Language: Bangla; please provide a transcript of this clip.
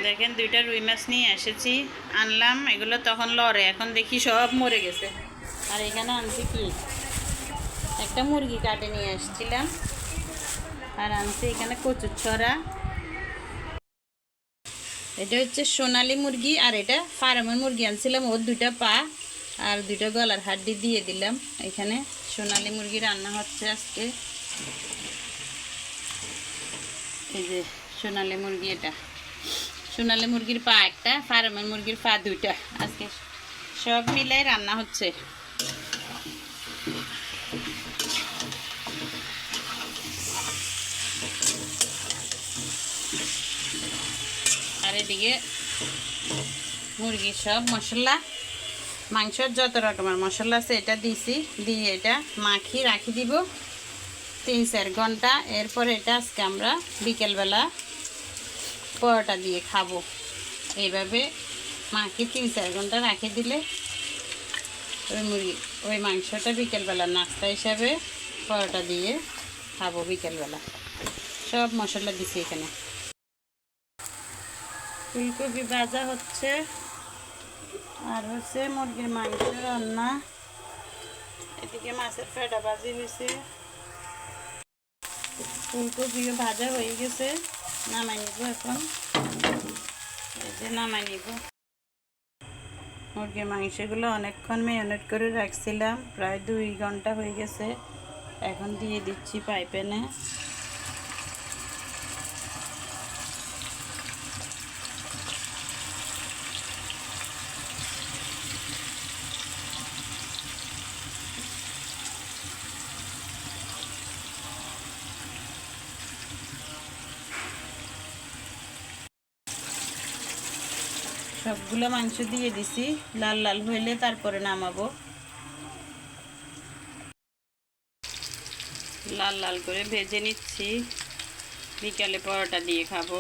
দেখেন দুইটা রুই মাছ নিয়ে এসেছি, আনলাম এগুলো তখন লড়ে, এখন দেখি সব মরে গেছে। আর এখানে আনছি কি একটা মুরগি কাটে নিয়ে আসছিলাম, আর আনছি এখানে কচুর ছড়া। এটা হচ্ছে সোনালী মুরগি, আর এটা ফার্মের মুরগি আনছিলাম, ওর দুইটা পা আর দুইটা গলার হাড্ডি দিয়ে দিলাম। এখানে সোনালী মুরগি রান্না হচ্ছে আজকে। এই যে সোনালী মুরগি, এটা সোনালী মুরগির পা একটা, ফার্মের মুরগির পা দুইটা, আজকে সব মিলে রান্না হচ্ছে। আর এদিকে মুরগির সব মশলা, মাংসের যত রকমের মশলা আছে এটা দিছি, দিয়ে এটা মাখি রাখি দিব 3-4 ঘন্টা। এরপর এটা আজকে আমরা বিকেলবেলা পরোটা দিয়ে খাবো। এইভাবে মাখি 3-4 ঘন্টা রাখি দিলে ওই মাংসটা বিকেলবেলা নাস্তা হিসাবে পরোটা দিয়ে খাবো বিকেলবেলা। সব মশলা দিছি এখানে। ফুলকপি ভাজা হচ্ছে, আর হচ্ছে মুরগির মাংস রান্না। এদিকে মাছের ফেটা ভাজি হয়েছে, ফুলকপিও ভাজা হয়ে গেছে, নামাই নিব এখন। এই যে নামাই নিব। মুরগির মাংসগুলো অনেকক্ষণ ম্যারিনেট করে রাখছিলাম, প্রায় 2 ঘন্টা হয়ে গেছে। এখন দিয়ে দিচ্ছি পাইপ্যানে। সবগুলো মাংস দিয়ে দিছি, লাল লাল হইলে তারপরে নামাবো। লাল লাল করে ভেজে নিচ্ছি, বিকালে পরোটা দিয়ে খাবো।